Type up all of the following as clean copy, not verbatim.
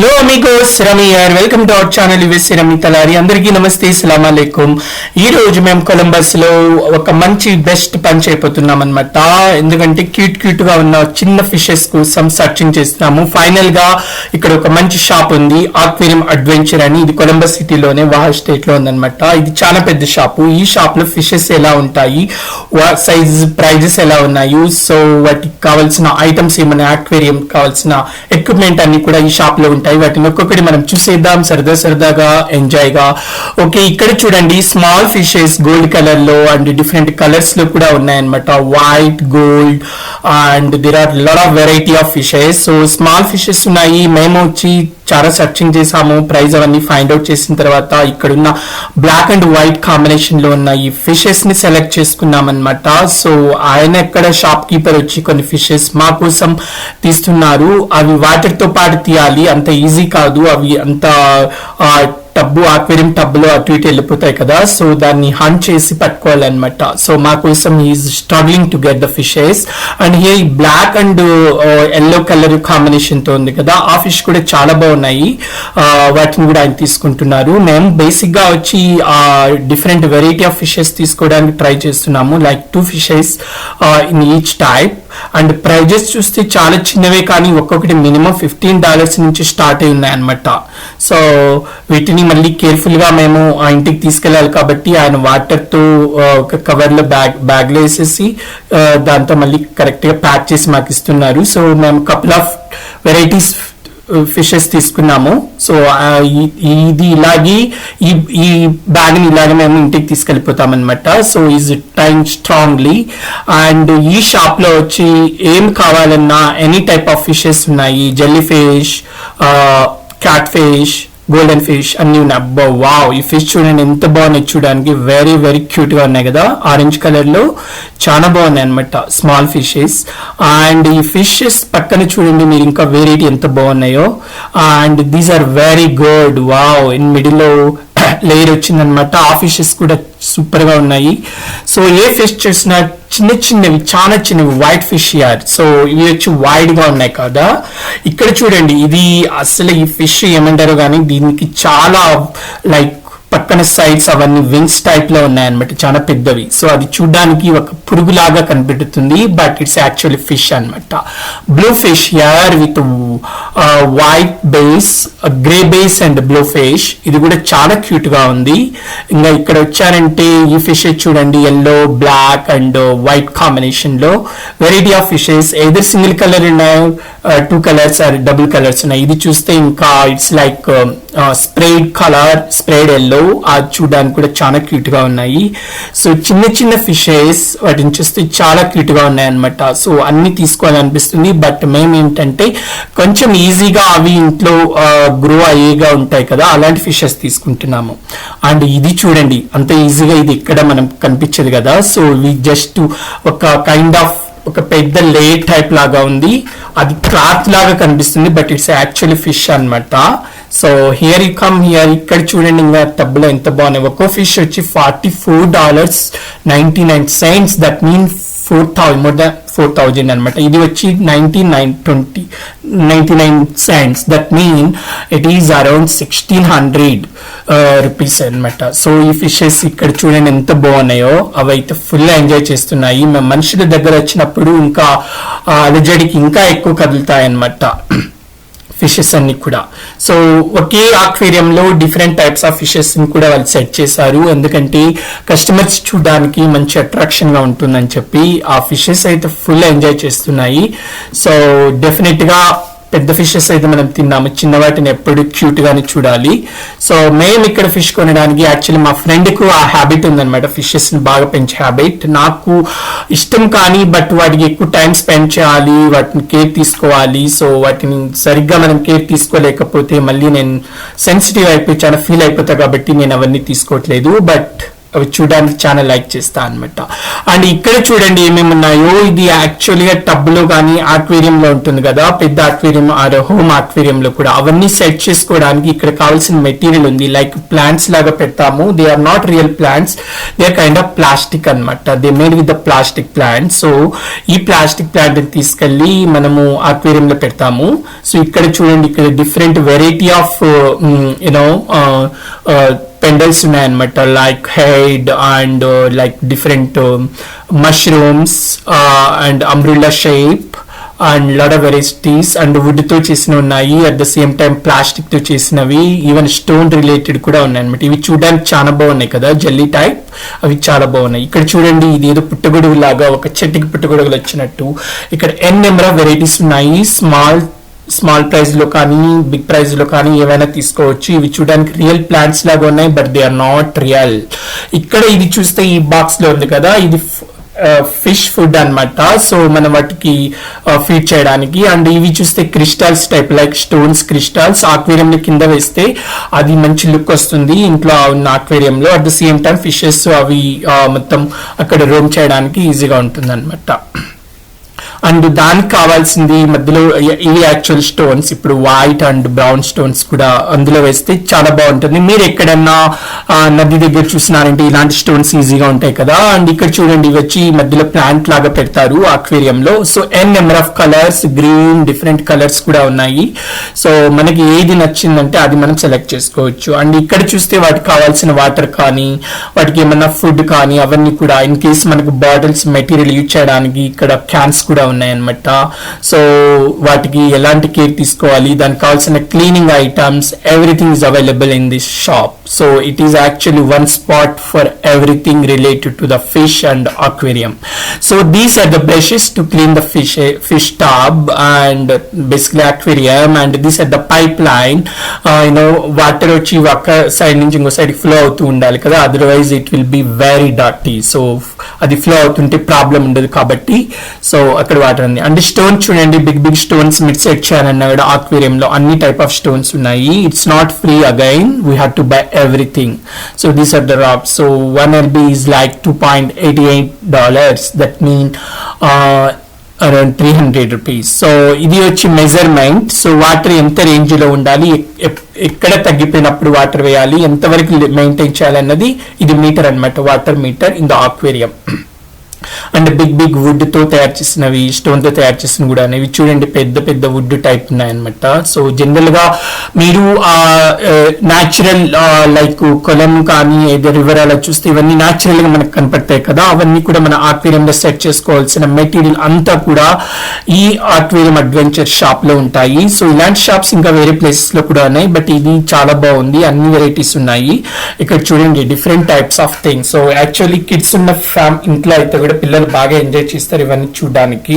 Hello amigos, Rami here. Welcome to our channel USA Rami Talari. అందరికీ నమస్తే, సలాం అలైకుం. ఈ రోజు మేము కొలంబస్ లో ఒక మంచి బెస్ట్ పని చేయబోతున్నాం అనమాట. ఎందుకంటే క్యూట్ గా ఉన్న చిన్న ఫిషెస్ కోసం సర్చింగ్ చేస్తున్నాము. ఫైనల్ గా ఇక్కడ ఒక మంచి షాప్ ఉంది, ఆక్వేరియం అడ్వెంచర్ అని. ఇది కొలంబస్ సిటీలోనే, వాహా స్టేట్ లో ఉందన్నమాట. ఇది చాలా పెద్ద షాపు. ఈ షాప్ లో ఫిషెస్ ఎలా ఉంటాయి, సైజ్ ప్రైజెస్ ఎలా ఉన్నాయి, సో వాటికి కావాల్సిన ఐటమ్స్ ఏమైనా, ఆక్వేరియం కావాల్సిన ఎక్విప్మెంట్ అన్ని కూడా ఈ షాప్ లో ఉంటాయి. వాటిని ఒక్కొక్కటి మనం చూసేద్దాం సరదాగా ఎంజాయ్ గా. ఓకే, ఇక్కడ చూడండి స్మాల్ ఫిషెస్ గోల్డ్ కలర్ లో అండ్ డిఫరెంట్ కలర్స్ లో కూడా ఉన్నాయన్నమాట. White, gold and there are lot of variety of fishes. So small fishes ఉన్నాయి. మేము వచ్చి చాలా సర్చింగ్ చేసాము, ప్రైస్ అవన్నీ ఫైండ్ అవుట్ చేసిన తర్వాత ఇక్కడ ఉన్న బ్లాక్ అండ్ వైట్ కాంబినేషన్ లో ఉన్న ఈ ఫిషెస్ ని సెలెక్ట్ చేసుకున్నాం అనమాట. సో ఆయన ఎక్కడ షాప్ కీపర్ వచ్చి కొన్ని ఫిషెస్ మా కోసం తీస్తున్నారు. అవి వాటర్ తో పాటు తీయాలి, అంత ఈజీ కాదు. అవి అంత టబ్బు, ఆక్వేరియం టబ్ లో అటు ఇటు వెళ్ళిపోతాయి కదా, సో దాన్ని హంట్ చేసి పట్టుకోవాలన్నమాట. సో మా కోసం is struggling to get the fishes. And here black and yellow colour combination తో ఉంది కదా, ఆ ఫిష్ కూడా చాలా బాగున్నాయి. వాటిని కూడా ఆయన తీసుకుంటున్నారు. మేము బేసిక్ గా వచ్చి డిఫరెంట్ వెరైటీ ఆఫ్ ఫిషెస్ తీసుకోవడానికి ట్రై చేస్తున్నాము, like 2 fishes in each type. And prices చూస్తే చాలా చిన్నవే, కానీ ఒక్కొక్కటి మినిమం $15 నుంచి స్టార్ట్ అయి ఉన్నాయి అనమాట. సో వీటిని మళ్ళీ కేర్ఫుల్ గా మేము ఆ ఇంటికి తీసుకెళ్లాలి కాబట్టి ఆయన వాటర్ తో ఒక కవర్ లో బ్యాగ్ లో వేసేసి దాంతో మళ్ళీ కరెక్ట్ గా ప్యాక్ చేసి మాకు ఇస్తున్నారు. సో మేము కపుల్ ఆఫ్ వెరైటీస్ ఫిషెస్ తీసుకున్నాము. సో ఇది ఇలాగే ఈ బ్యాగ్ ని ఇలాగే మేము ఇంటికి తీసుకెళ్ళిపోతాం అనమాట. So is time strongly. And ఈ షాప్ లో వచ్చి ఏం కావాలన్నా ఎనీ టైప్ ఆఫ్ ఫిషెస్ ఉన్నాయి. Jelly fish, cat fish, golden fish అన్ని ఉన్నాయి. అబ్బా వావ్, ఈ ఫిష్ చూడండి ఎంత బాగున్నాయి, చూడడానికి వెరీ వెరీ క్యూట్ గా ఉన్నాయి కదా, ఆరెంజ్ కలర్ లో చాలా బాగున్నాయి అనమాట స్మాల్ ఫిషెస్. అండ్ ఈ ఫిషెస్ పక్కన చూడండి మీరు ఇంకా వెరైటీ ఎంత బాగున్నాయో. And these are very good. Wow, in middle లో లేయర్ వచ్చిందనమాట. ఆ ఫిషెస్ కూడా సూపర్ గా ఉన్నాయి. సో ఏ ఫిష్ చూసినా చిన్నవి, చాలా చిన్నవి వైట్ ఫిష్ యార్. సో ఇవి వచ్చి వైడ్ గా ఉన్నాయి కదా. ఇక్కడ చూడండి, ఇది అసలు ఈ ఫిష్ ఏమంటారో కానీ దీనికి చాలా లైక్ పక్కన సైడ్స్ అవన్నీ వింగ్స్ టైప్ లో ఉన్నాయన్నమాట, చాలా పెద్దవి. సో అది చూడడానికి ఒక పురుగులాగా కనిపెడుతుంది, బట్ ఇట్స్ యాక్చువల్లీ ఫిష్ అనమాట. బ్లూ ఫిష్ యార్ with white base, grey base and blue fish. ఇది కూడా చాలా క్యూట్ గా ఉంది. ఇంకా ఇక్కడ వచ్చారంటే ఈ ఫిష్ చూడండి, yellow, black and white combination లో వెరైటీ ఆఫ్ ఫిషెస్. ఏదో సింగిల్ కలర్ ఉన్నాయి, 2 కలర్స్ ఆర్ డబుల్ కలర్స్ ఉన్నాయి. ఇది చూస్తే ఇంకా it's like spread colour, spread yellow. అది చూడడానికి కూడా చాలా క్యూట్ గా ఉన్నాయి. సో చిన్న ఫిషెస్, వాటిని చూస్తే చాలా క్యూట్ గా ఉన్నాయి అనమాట. సో అన్ని తీసుకోవాలనిపిస్తుంది, బట్ మేము ఏంటంటే కొంచెం ఈజీగా అవి ఇంట్లో గ్రో అయ్యేగా ఉంటాయి కదా, అలాంటి ఫిషెస్ తీసుకుంటున్నాము. అండ్ ఇది చూడండి అంత ఈజీగా ఇది ఇక్కడ మనం కనిపించదు కదా. సో ఇవి జస్ట్ ఒక కైండ్ ఆఫ్ ఒక పెద్ద లేయర్ టైప్ లాగా ఉంది, అది క్లాత్ లాగా కనిపిస్తుంది, బట్ ఇట్స్ యాక్చువల్లీ ఫిష్ అనమాట. So here you come here, ఇక్కడ చూడండి ఇంకా టబ్లో ఎంత బాగున్నాయి. ఒక్కో ఫిష్ వచ్చి $44.99. దట్ మీన్ 4,000, మోర్ దాన్ 4,000 అనమాట. ఇది వచ్చి 99 cents. That mean it is around 1,600 rupees అనమాట. సో ఈ ఫిషెస్ ఇక్కడ చూడండి ఎంత బాగున్నాయో, అవైతే ఫుల్ ఎంజాయ్ చేస్తున్నాయి. మేము మనుషుల దగ్గర వచ్చినప్పుడు ఇంకా అలజడికి ఇంకా ఎక్కువ కదులుతాయి అనమాట ఫిషెస్ అన్ని కూడా. సో ఒకే ఆక్వేరియం లో డిఫరెంట్ టైప్స్ ఆఫ్ ఫిషెస్ ని కూడా వాళ్ళు సెట్ చేశారు, ఎందుకంటే కస్టమర్స్ చూడడానికి మంచి అట్రాక్షన్ గా ఉంటుందని చెప్పి. ఆ ఫిషెస్ అయితే ఫుల్ ఎంజాయ్ చేస్తున్నాయి. సో డెఫినెట్ గా పెద్ద ఫిషెస్ అయితే మనం తిన్నాము, చిన్న వాటిని ఎప్పుడు క్యూట్ గానే చూడాలి. సో మేము ఇక్కడ ఫిష్ కొనడానికి యాక్చువల్లీ మా ఫ్రెండ్ కు ఆ హ్యాబిట్ ఉందన్నమాట, ఫిషెస్ ని బాగా పెంచే హ్యాబిట్. నాకు ఇష్టం కానీ, బట్ వాటికి ఎక్కువ టైం స్పెండ్ చేయాలి, వాటిని కేర్ తీసుకోవాలి. సో వాటిని సరిగ్గా మనం కేర్ తీసుకోలేకపోతే మళ్ళీ నేను సెన్సిటివ్ అయిపోయి చాలా ఫీల్ అయిపోతా, కాబట్టి నేను అవన్నీ తీసుకోవట్లేదు. బట్ అవి చూడడానికి చాలా లైక్ చేస్తా అనమాట. అండ్ ఇక్కడ చూడండి ఏమేమి ఉన్నాయో. ఇది యాక్చువల్గా టబ్లో కానీ ఆక్వేరియంలో ఉంటుంది కదా, పెద్ద ఆక్వేరియం ఆర్ హోమ్ ఆక్వేరియంలో కూడా అవన్నీ సెట్ చేసుకోవడానికి ఇక్కడ కావాల్సిన మెటీరియల్ ఉంది. లైక్ ప్లాంట్స్ లాగా పెడతాము. They are not real plants, they are kind of plastic అనమాట. They made with the plastic plant. So ఈ ప్లాస్టిక్ ప్లాంట్ తీసుకెళ్లి మనము ఆక్వేరియంలో పెడతాము. సో ఇక్కడ చూడండి, ఇక్కడ different variety of you know pendants ఉన్నాయన్నమాట. Like head and like different mushrooms and umbrella shape and lot of varieties. And wood తో చేసిన ఉన్నాయి, at the same time plastic తో చేసినవి, ఈవెన్ స్టోన్ రిలేటెడ్ కూడా ఉన్నాయి అనమాట. ఇవి చూడడానికి చాలా బాగున్నాయి కదా, జల్లీ టైప్, అవి చాలా బాగున్నాయి. ఇక్కడ చూడండి, ఇది ఏదో పుట్టగొడుగు లాగా, ఒక చెట్టుకి పుట్టగొడుగులు వచ్చినట్టు. ఇక్కడ ఎన్ నెంబర్ ఆఫ్ వెరైటీస్ ఉన్నాయి. స్మాల్ ప్రైస్ లో కానీ బిగ్ ప్రైస్ లో కానీ ఏవైనా తీసుకోవచ్చు. ఇవి చూడడానికి రియల్ ప్లాంట్స్ లాగా ఉన్నాయి, but they are not real. ఇక్కడ ఇది చూస్తే ఈ బాక్స్ లో ఉంది కదా, ఇది ఫిష్ ఫుడ్ అన్నమాట. సో మనం వాటికి ఫీడ్ చేయడానికి. అండ్ ఇవి చూస్తే crystals type, like stones crystals aquarium కింద వేస్తే అది మంచి లుక్ వస్తుంది ఇంట్లో ఉన్న ఆక్వేరియంలో. At the same time fishes అవి మొత్తం అక్కడ రోమ్ చేయడానికి ఈజీగా ఉంటుంది అనమాట. అండ్ దానికి కావాల్సింది మధ్యలో ఇవి యాక్చువల్ స్టోన్స్, ఇప్పుడు వైట్ అండ్ బ్రౌన్ స్టోన్స్ కూడా అందులో వేస్తే చాలా బాగుంటుంది. మీరు ఎక్కడన్నా నది దగ్గర చూసినారంటే ఇలాంటి స్టోన్స్ ఈజీగా ఉంటాయి కదా. అండ్ ఇక్కడ చూడండి, ఇవి వచ్చి మధ్యలో ప్లాంట్ లాగా పెడతారు ఆక్వేరియంలో. So N number of colours, green different colours కూడా ఉన్నాయి. సో మనకి ఏది నచ్చిందంటే అది మనం సెలెక్ట్ చేసుకోవచ్చు. అండ్ ఇక్కడ చూస్తే వాటికి కావాల్సిన వాటర్ కానీ, వాటికి ఏమన్నా ఫుడ్ కానీ అవన్నీ కూడా, ఇన్ కేస్ మనకు బాటిల్స్ మెటీరియల్ యూజ్ చేయడానికి ఇక్కడ క్యాన్స్ కూడా ఉన్నాయన్నమాట. సో వాటికి ఎలాంటి కేర్ తీసుకోవాలి, దానికి కావాల్సిన cleaning items, everything is available in this shop. So it is actually one spot for everything related to the fish and aquarium. So these are the brushes to clean the fish tub and basically aquarium, and these are the pipeline. Water వచ్చి ఒక side నుంచి ఇంకో side flow అవుతూ ఉండాలి కదా, otherwise it will be very dirty. So అది flow అవుతుంటే problem ఉండదు కాబట్టి సో అక్కడ వాటర్ ఉంది. అండ్ స్టోన్ చూడండి, బిగ్ బిగ్ స్టోన్స్ మీరు సెట్ చేయాలన్నా కూడా ఆక్వేరియంలో అన్ని టైప్ ఆఫ్ స్టోన్స్ ఉన్నాయి. It's not free again, we have to buy everything. So these are the rocks. So 1 lb is like $2.88. That means around 300 rupees. So ఇది వచ్చి measurement. So water ఎంత range లో ఉండాలి, ఎక్కడ తగ్గిపోయినప్పుడు వాటర్ వేయాలి, ఎంతవరకు maintain చేయాలన్నది ఇది మీటర్ అన్నమాట, water meter in the aquarium. And big big wood తో తయారు చేసినవి, స్టోన్ తో తయారు చేసిన కూడా ఇవి చూడండి, పెద్ద పెద్ద వుడ్ టైప్ ఉన్నాయన్నమాట. సో జనరల్ గా మీరు న్యాచురల్ లైక్ కొలం కానీ ఏదో రివర్ అలా చూస్తే ఇవన్నీ న్యాచురల్ గా మనకు కనపడతాయి కదా, అవన్నీ కూడా మన ఆక్వేరియంలో సెట్ చేసుకోవాల్సిన మెటీరియల్ అంతా కూడా ఈ ఆక్వేరియం అడ్వెంచర్ షాప్ లో ఉంటాయి. సో ఇలాంటి షాప్స్ ఇంకా వేరే ప్లేసెస్ లో కూడా ఉన్నాయి, బట్ ఇది చాలా బాగుంది, అన్ని వెరైటీస్ ఉన్నాయి. ఇక్కడ చూడండి different types of things. So actually kids ఉన్న ఇంట్లో అయితే కూడా పిల్లలు బాగా ఎంజాయ్ చేస్తారు ఇవన్నీ చూడడానికి.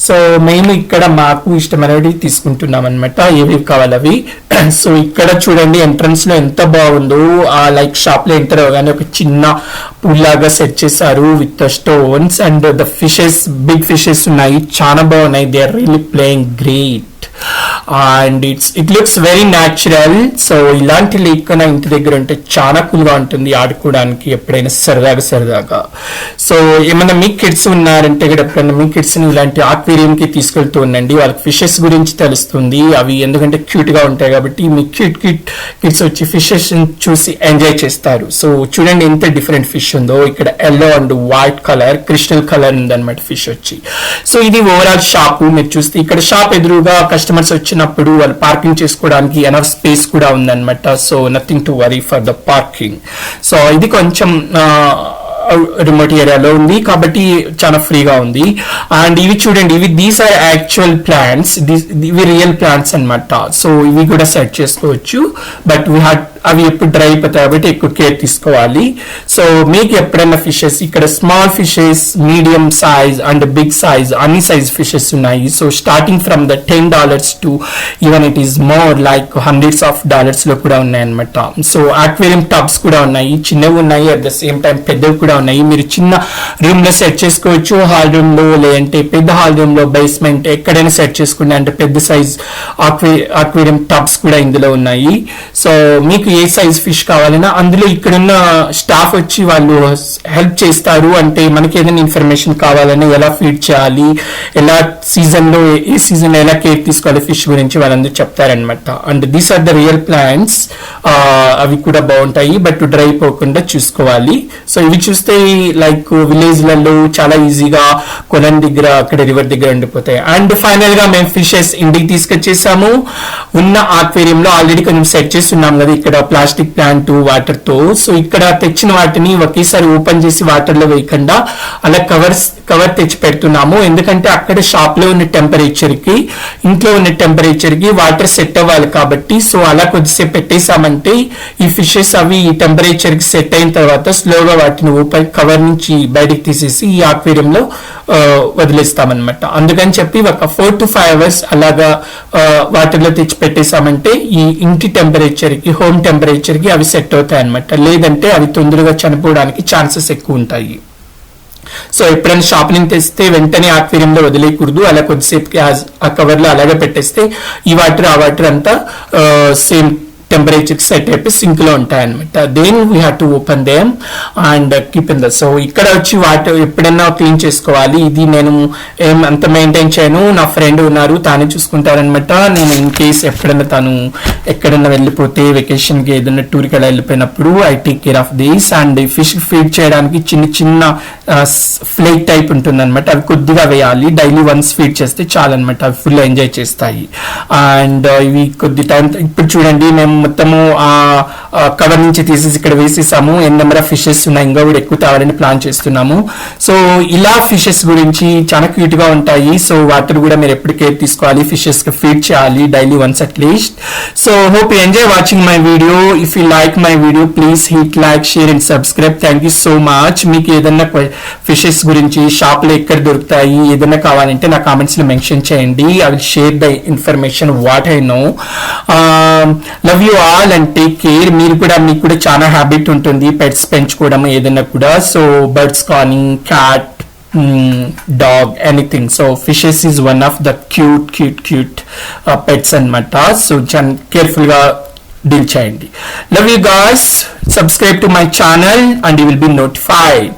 సో మేము ఇక్కడ మాకు ఇష్టమైనవి తీసుకుంటున్నాం అనమాట, ఏవి కావాలి అవి. సో ఇక్కడ చూడండి ఎంట్రన్స్ లో ఎంత బాగుందో, లైక్ షాప్ లో ఎంటర్ అవగానే ఒక చిన్న పూల్ లాగా సెట్ చేశారు with stones. And the fishes, big fishes ఉన్నాయి, చాలా బాగున్నాయి. They are really playing great and it looks very natural. So ఇలాంటి లేక్ నా ఇంటి దగ్గర ఉంటే చాలా కూల్గా ఉంటుంది ఆడుకోవడానికి, ఎప్పుడైనా సరదాగా. సో ఏమైనా మీ కిడ్స్ ఉన్నారంటే కూడా ఎప్పుడైనా మీ కిడ్స్ ని ఇలాంటి ఆక్వేరియం కి తీసుకెళ్తూ ఉండండి, వాళ్ళకి ఫిషెస్ గురించి తెలుస్తుంది. అవి ఎందుకంటే క్యూట్ గా ఉంటాయి కాబట్టి మీ క్యూట్ కిడ్స్ వచ్చి ఫిషెస్ చూసి ఎంజాయ్ చేస్తారు. సో చూడండి ఎంత డిఫరెంట్ ఫిష్ ఉందో. ఇక్కడ yellow and white colour, crystal colour ఉందన్నమాట ఫిష్ వచ్చి. సో ఇది ఓవరాల్ షాప్. మీరు చూస్తే ఇక్కడ షాప్ ఎదురుగా కస్టమర్స్ వచ్చినప్పుడు వాళ్ళు పార్కింగ్ చేసుకోవడానికి ఎనఫ్ స్పేస్ కూడా ఉందన్నమాట. So nothing to worry for the parking. So ఇది కొంచెం రిమోట్ ఏరియాలో ఉంది కాబట్టి చాలా ఫ్రీగా ఉంది. అండ్ ఇవి చూడండి, దీస్ ఆర్ యాక్చువల్ ప్లాంట్స్, ఇవి రియల్ ప్లాంట్స్ అన్నమాట. సో ఇవి కూడా సెట్ చేసుకోవచ్చు, బట్ అవి ఎప్పుడు డ్రై అయిపోతాయి కాబట్టి ఎక్కువ కేర్ తీసుకోవాలి. సో మీకు ఎప్పుడైనా ఫిషెస్, ఇక్కడ small fishes, medium size and big size, అన్ని సైజ్ ఫిషెస్ ఉన్నాయి. So starting from the $10 to even it is more like hundreds of dollars లో కూడా ఉన్నాయన్నమాట. సో ఆక్వేరియం టబ్స్ కూడా ఉన్నాయి, చిన్నవి ఉన్నాయి, అట్ ద సేమ్ టైం పెద్దవి కూడా ఉన్నాయి. మీరు చిన్న రూమ్ లో సెట్ చేసుకోవచ్చు, హాల్ రూమ్ లో, లేదంటే పెద్ద హాల్ రూమ్ లో, బేస్మెంట్ ఎక్కడైనా సెట్ చేసుకుంటే, అంటే పెద్ద సైజ్ ఆక్వేరియం టబ్స్ కూడా ఇందులో ఉన్నాయి. సో మీకు ఏ సైజ్ ఫిష్ కావాలన్నా అందులో ఇక్కడున్న స్టాఫ్ వచ్చి వాళ్ళు హెల్ప్ చేస్తారు. అంటే మనకి ఏదైనా ఇన్ఫర్మేషన్ కావాలన్నా ఎలా ఫీడ్ చేయాలి, ఎలా సీజన్లో ఏ సీజన్లో ఎలా కేర్ తీసుకోవాలి ఫిష్ గురించి వాళ్ళందరూ చెప్తారనమాట. And these are the real plants. అవి కూడా బాగుంటాయి బట్ డ్రై పోకుండా చూసుకోవాలి. సో ఇవి చూస్తే లైక్ విలేజ్లలో చాలా ఈజీగా కొలం దగ్గర అక్కడ రివర్ దగ్గర ఉండిపోతాయి. అండ్ ఫైనల్ గా మేము ఫిషెస్ ఇంటికి తీసుకొచ్చేసాము. ఉన్న ఆక్వేరియంలో ఆల్రెడీ కొంచెం సెట్ చేస్తున్నాం కదా ఇక్కడ ప్లాస్టిక్ ప్లాంట్ వాటర్ తో. సో ఇక్కడ తెచ్చిన వాటిని ఒకేసారి ఓపెన్ చేసి వాటర్ లో వేయకుండా అలా కవర్ తెచ్చి పెడుతున్నాము. ఎందుకంటే అక్కడ షాప్ లో ఉన్న టెంపరేచర్ కి ఇంట్లో ఉన్న టెంపరేచర్ కి వాటర్ సెట్ అవ్వాలి కాబట్టి. సో అలా కొద్దిసేపు పెట్టేసామంటే ఈ ఫిషెస్ అవి ఈ టెంపరేచర్ కి సెట్ అయిన తర్వాత స్లోగా వాటిని ఓపెన్ కవర్ నుంచి బయటికి తీసేసి ఈ ఆక్వేరియంలో వదిలేస్తామన్నమాట. అందుకని చెప్పి ఒక 4 to 5 hours అలాగా వాటర్ లో తెచ్చి పెట్టేసామంటే ఈ ఇంటి టెంపరేచర్ కి హోమ్ టెంపరేచర్ కి అవి సెట్ అవుతాయి అనమాట. లేదంటే అవి తొందరగా చనిపోవడానికి ఛాన్సెస్ ఎక్కువ ఉంటాయి. సో ఎప్పుడైనా షాప్ నుంచి తెస్తే వెంటనే ఆక్వేరియంలో వదిలేయకూడదు. అలా కొద్దిసేపు ఆ కవర్ లో అలాగే పెట్టేస్తే ఈ వాటర్ ఆ వాటర్ అంతా సేమ్ టెంపరేచర్ సెట్ అయిపోయి సింక్ లో ఉంటాయన్నమాట. Then we have to open them and keep in the. So ఇక్కడ వచ్చి వాటర్ ఎప్పుడైనా క్లీన్ చేసుకోవాలి. ఇది నేను ఏం అంత మెయింటైన్ చేయను, నా ఫ్రెండ్ ఉన్నారు తానే చూసుకుంటారనమాట. నేను ఇన్ కేస్ ఎప్పుడైనా తను ఎక్కడైనా వెళ్ళిపోతే వెకేషన్ కి ఏదైనా టూర్ కి అలా వెళ్ళిపోయినప్పుడు I take care of this. And fish feed చేయడానికి చిన్న చిన్న ఫ్లేక్ టైప్ ఉంటుంది అనమాట. అవి కొద్దిగా వేయాలి. డైలీ వన్స్ ఫీడ్ చేస్తే చాలన్నమాట. అవి ఫుల్ ఎంజాయ్ చేస్తాయి. అండ్ ఇవి కొద్ది టైం ఇప్పుడు చూడండి మేము మొత్తము ఆ కవర్ నుంచి తీసేసి ఇక్కడ వేసేసాము. ఎన్ నెంబర్ ఆఫ్ ఫిషెస్ ఉన్నాయి, ఇంకా కూడా ఎక్కువ తావాలని ప్లాన్ చేస్తున్నాము. సో ఇలా ఫిషెస్ గురించి చాలా క్యూట్ గా ఉంటాయి. సో వాటర్ కూడా మీరు ఎప్పుడు కేర్ తీసుకోవాలి, ఫిషెస్ కి ఫీడ్ చేయాలి daily once at least. So hope you enjoy watching my video. If you like my video, please hit like, share and subscribe. Thank you so much. మీకు ఏదైనా ఫిషెస్ గురించి shop లో ఎక్కడ దొరుకుతాయి ఏదైనా కావాలంటే నా కామెంట్స్ లో మెన్షన్ చేయండి. I will share the information what I know. Love you all and take care. మీకు కూడా చాలా హ్యాబిట్ ఉంటుంది పెట్స్ పెంచుకోవడం ఏదైనా కూడా. సో బర్డ్స్ కానీ cat, dog, anything. So fishes is one of the cute pets anamata. So careful ga deal cheyandi. Love you guys. Subscribe to my channel and you will be notified.